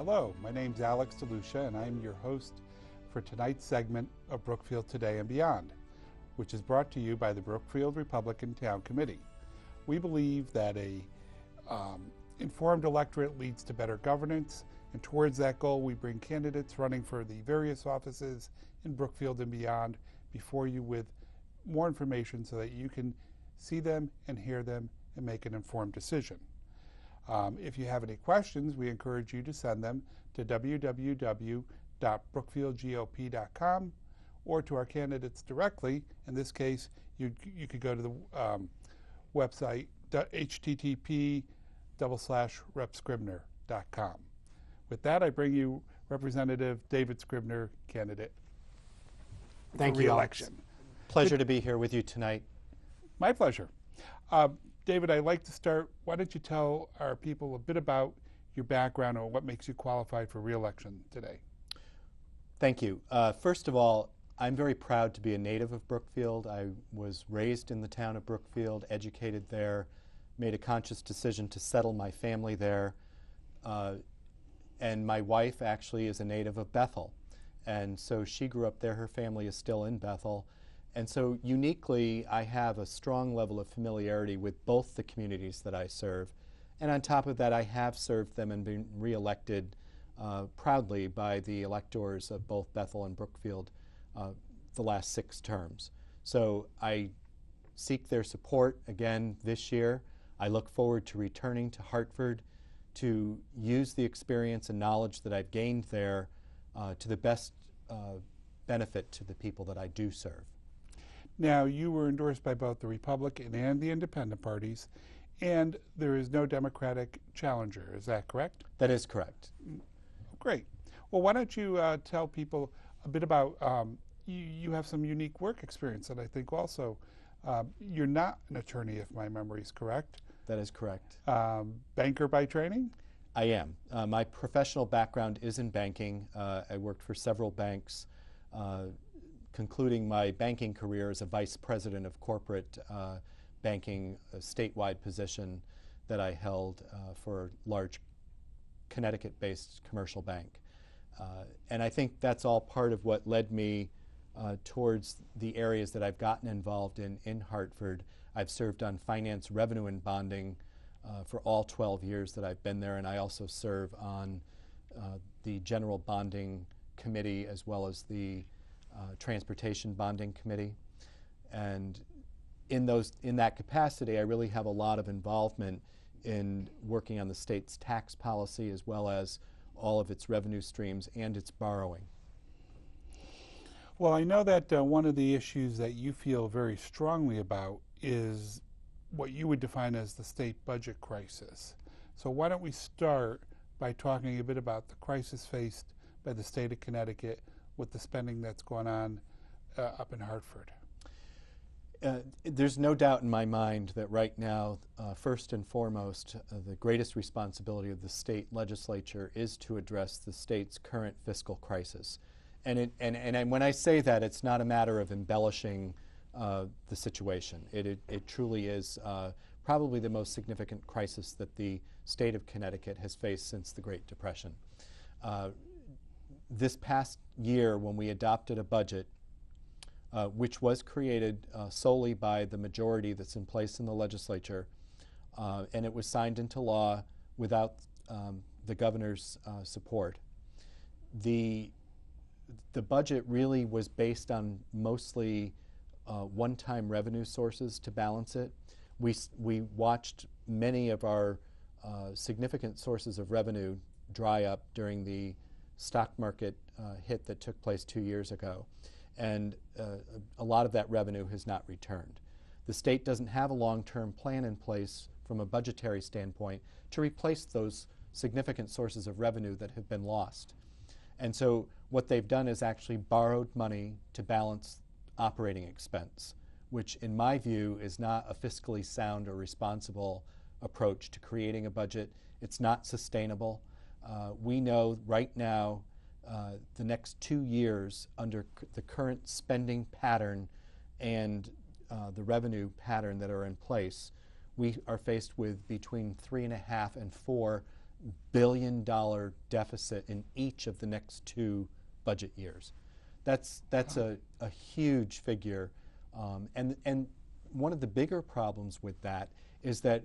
Hello, my name's Alex DeLucia, and I'm your host for tonight's segment of Brookfield Today and Beyond, which is brought to you by the Brookfield Republican Town Committee. We believe that a informed electorate leads to better governance, and towards that goal we bring candidates running for the various offices in Brookfield and beyond before you with more information so that you can see them and hear them and make an informed decision. If you have any questions, we encourage you to send them to www.brookfieldgop.com or to our candidates directly. In this case, you could go to the website http://repscribner.com. With that, I bring you Representative David Scribner, candidate Thank for you, re-election. Alex. Pleasure to be here with you tonight. My pleasure. David, I'd like to start. Why don't you tell our people a bit about your background and what makes you qualified for re-election today? Thank you. First of all, I'm very proud to be a native of Brookfield. I was raised in the town of Brookfield, educated there, made a conscious decision to settle my family there. And my wife actually is a native of Bethel. And so she grew up there. Her family is still in Bethel. And so uniquely, I have a strong level of familiarity with both the communities that I serve. And on top of that, I have served them and been reelected proudly by the electors of both Bethel and Brookfield the last 6 terms. So I seek their support again this year. I look forward to returning to Hartford to use the experience and knowledge that I've gained there to the best benefit to the people that I do serve. Now, you were endorsed by both the Republican and the Independent parties, and there is no Democratic challenger. Is that correct? That is correct. Great. Well, why don't you tell people a bit about, you have some unique work experience that I think also, you're not an attorney if my memory is correct. That is correct. Banker by training? I am. My professional background is in banking. I worked for several banks, concluding my banking career as a vice president of corporate banking, a statewide position that I held for a large Connecticut-based commercial bank. And I think that's all part of what led me towards the areas that I've gotten involved in Hartford. I've served on finance, revenue, and bonding for all 12 years that I've been there, and I also serve on the general bonding committee as well as the transportation bonding committee. And in that capacity, I really have a lot of involvement in working on the state's tax policy as well as all of its revenue streams and its borrowing. Well, I know that one of the issues that you feel very strongly about is what you would define as the state budget crisis. So why don't we start by talking a bit about the crisis faced by the state of Connecticut with the spending that's going on up in Hartford? There's no doubt in my mind that right now, first and foremost, the greatest responsibility of the state legislature is to address the state's current fiscal crisis. And when I say that, it's not a matter of embellishing the situation. It truly is probably the most significant crisis that the state of Connecticut has faced since the Great Depression. This past year, when we adopted a budget, which was created solely by the majority that's in place in the legislature, and it was signed into law without the governor's support. The budget really was based on mostly one-time revenue sources to balance it. We watched many of our significant sources of revenue dry up during the stock market hit that took place 2 years ago. And a lot of that revenue has not returned. The state doesn't have a long-term plan in place from a budgetary standpoint to replace those significant sources of revenue that have been lost. And so what they've done is actually borrowed money to balance operating expense, which in my view is not a fiscally sound or responsible approach to creating a budget. It's not sustainable. We know right now the next 2 years under the current spending pattern and the revenue pattern that are in place, we are faced with between $3.5 and $4 billion deficit in each of the next 2 budget years. That's a huge figure, and one of the bigger problems with that is that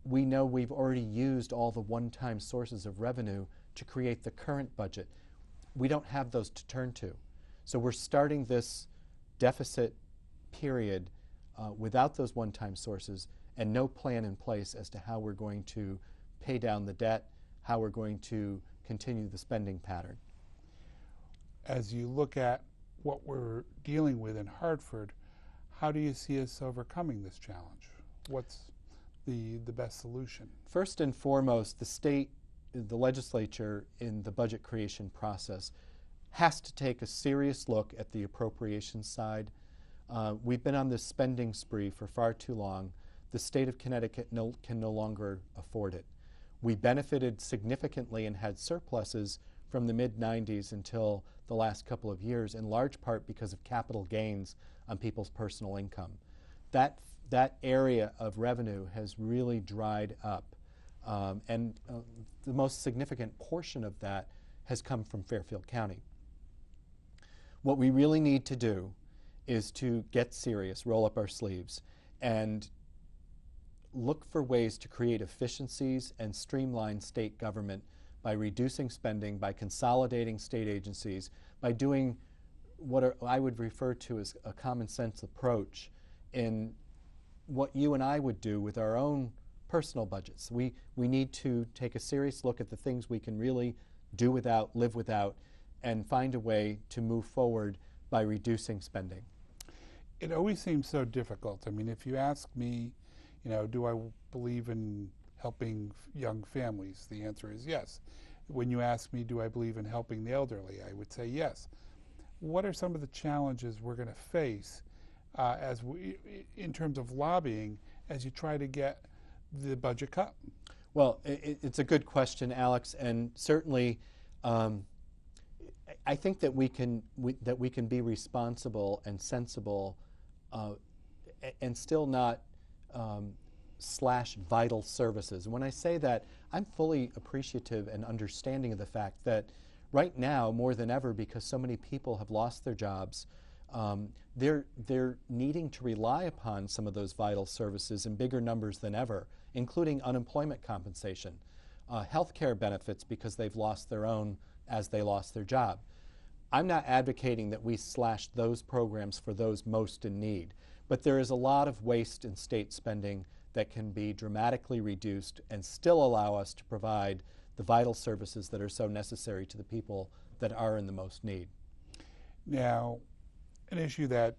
we know we've already used all the one-time sources of revenue to create the current budget. We don't have those to turn to. So we're starting this deficit period without those one-time sources and no plan in place as to how we're going to pay down the debt, how we're going to continue the spending pattern. As you look at what we're dealing with in Hartford, how do you see us overcoming this challenge? What's the best solution? First and foremost, the state, the legislature in the budget creation process has to take a serious look at the appropriations side. We've been on this spending spree for far too long. The state of Connecticut can no longer afford it. We benefited significantly and had surpluses from the mid-90s until the last couple of years, in large part because of capital gains on people's personal income. That area of revenue has really dried up, and the most significant portion of that has come from Fairfield County. What we really need to do is to get serious, roll up our sleeves, and look for ways to create efficiencies and streamline state government by reducing spending, by consolidating state agencies, by doing what I would refer to as a common sense approach in what you and I would do with our own personal budgets. We need to take a serious look at the things we can really do without, live without, and find a way to move forward by reducing spending. It always seems so difficult. I mean, if you ask me, do I believe in helping young families? The answer is yes. When you ask me, do I believe in helping the elderly? I would say yes. What are some of the challenges we're going to face in terms of lobbying as you try to get the budget cut? Well, it's a good question, Alex, and certainly I think that we can be responsible and sensible and still not slash vital services. And when I say that, I'm fully appreciative and understanding of the fact that right now, more than ever, because so many people have lost their jobs, they're needing to rely upon some of those vital services in bigger numbers than ever, including unemployment compensation, health care benefits because they've lost their own as they lost their job. I'm not advocating that we slash those programs for those most in need, but there is a lot of waste in state spending that can be dramatically reduced and still allow us to provide the vital services that are so necessary to the people that are in the most need. Now, an issue that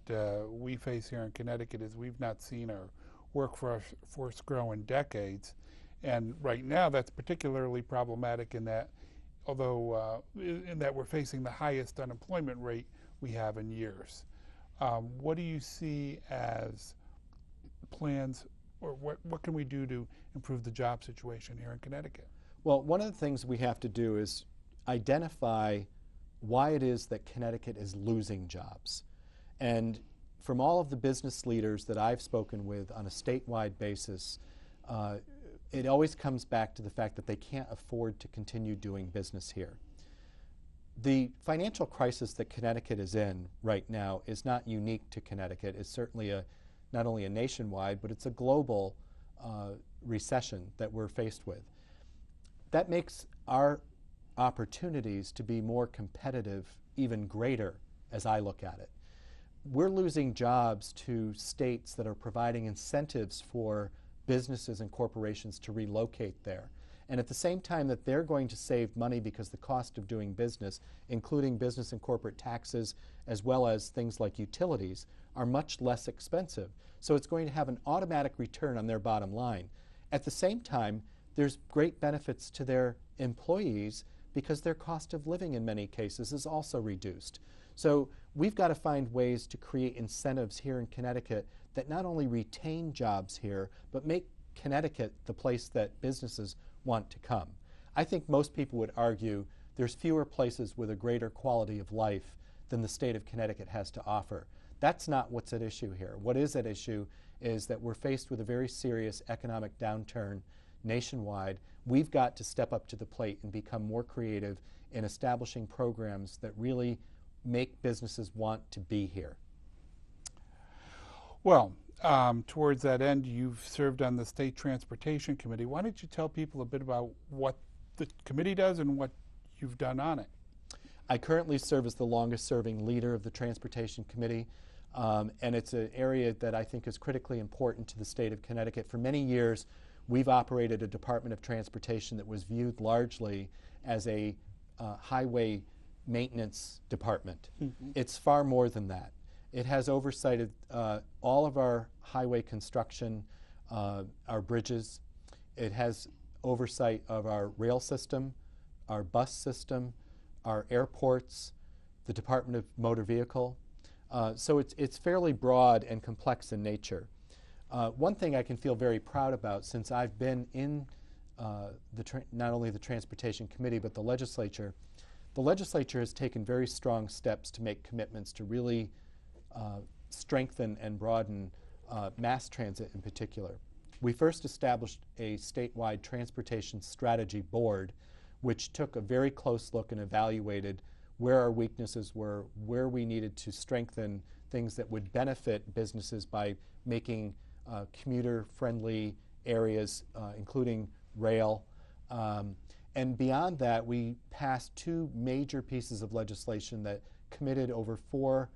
we face here in Connecticut is we've not seen our workforce grow in decades, and right now that's particularly problematic in that we're facing the highest unemployment rate we have in years. What do you see as plans, or what can we do to improve the job situation here in Connecticut? Well, one of the things we have to do is identify why it is that Connecticut is losing jobs. And from all of the business leaders that I've spoken with on a statewide basis, it always comes back to the fact that they can't afford to continue doing business here. The financial crisis that Connecticut is in right now is not unique to Connecticut. It's certainly not only a nationwide, but it's a global recession that we're faced with. That makes our opportunities to be more competitive even greater as I look at it. We're losing jobs to states that are providing incentives for businesses and corporations to relocate there. And at the same time that they're going to save money because the cost of doing business, including business and corporate taxes, as well as things like utilities, are much less expensive. So it's going to have an automatic return on their bottom line. At the same time, there's great benefits to their employees because their cost of living in many cases is also reduced. So we've got to find ways to create incentives here in Connecticut that not only retain jobs here, but make Connecticut the place that businesses want to come. I think most people would argue there's fewer places with a greater quality of life than the state of Connecticut has to offer. That's not what's at issue here. What is at issue is that we're faced with a very serious economic downturn nationwide. We've got to step up to the plate and become more creative in establishing programs that really make businesses want to be here. Well, towards that end, you've served on the State Transportation Committee. Why don't you tell people a bit about what the committee does and what you've done on it? I currently serve as the longest-serving leader of the Transportation Committee, and it's an area that I think is critically important to the state of Connecticut. For many years, we've operated a Department of Transportation that was viewed largely as a highway maintenance department. It's far more than that. It has oversight of all of our highway construction, our bridges. It has oversight of our rail system, our bus system, our airports, the Department of Motor Vehicle. So it's fairly broad and complex in nature. One thing I can feel very proud about, since I've been in not only the Transportation Committee but the legislature has taken very strong steps to make commitments to really strengthen and broaden mass transit in particular. We first established a statewide transportation strategy board, which took a very close look and evaluated where our weaknesses were, where we needed to strengthen things that would benefit businesses by making commuter-friendly areas, including rail. And beyond that, we passed 2 major pieces of legislation that committed over $4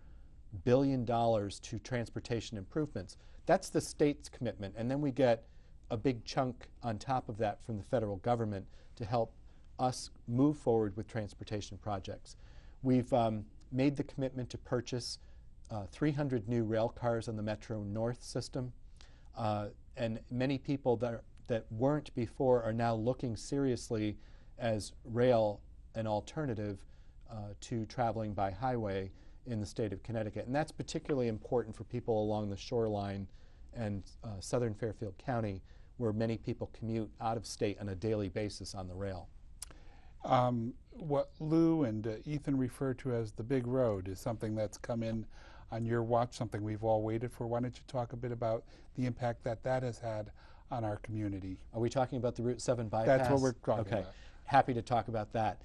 billion to transportation improvements. That's the state's commitment, and then we get a big chunk on top of that from the federal government to help us move forward with transportation projects. We've made the commitment to purchase 300 new rail cars on the Metro North system, and many people that weren't before are now looking seriously as rail an alternative to traveling by highway in the state of Connecticut. And that's particularly important for people along the shoreline and southern Fairfield County, where many people commute out of state on a daily basis on the rail. What Lou and Ethan refer to as the big road is something that's come in on your watch, something we've all waited for. Why don't you talk a bit about the impact that has had on our community? Are we talking about the Route 7 bypass? That's what we're talking about. Happy to talk about that.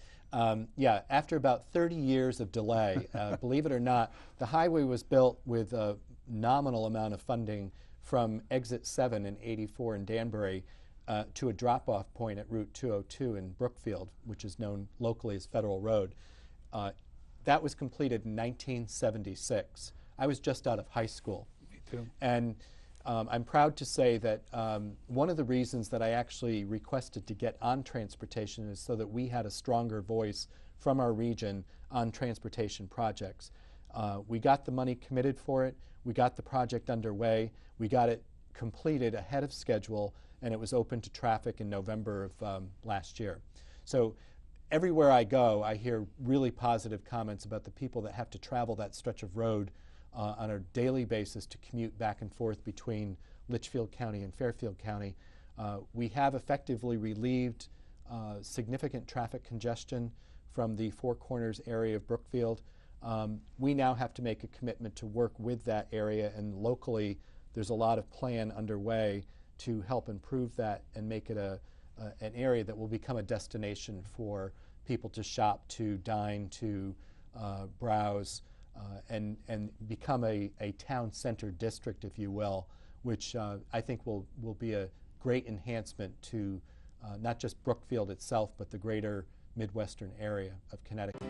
Yeah, after about 30 years of delay, believe it or not, the highway was built with a nominal amount of funding from Exit 7 in '84 in Danbury to a drop-off point at Route 202 in Brookfield, which is known locally as Federal Road. That was completed in 1976. I was just out of high school. Me too. And I'm proud to say that one of the reasons that I actually requested to get on transportation is so that we had a stronger voice from our region on transportation projects. We got the money committed for it, we got the project underway, we got it completed ahead of schedule, and it was open to traffic in November of last year. So everywhere I go, I hear really positive comments about the people that have to travel that stretch of road on a daily basis to commute back and forth between Litchfield County and Fairfield County. We have effectively relieved significant traffic congestion from the Four Corners area of Brookfield. We now have to make a commitment to work with that area, and locally there's a lot of plan underway to help improve that and make it an area that will become a destination for people to shop, to dine, to browse, and become a town center district, if you will, which I think will be a great enhancement to not just Brookfield itself, but the greater Midwestern area of Connecticut.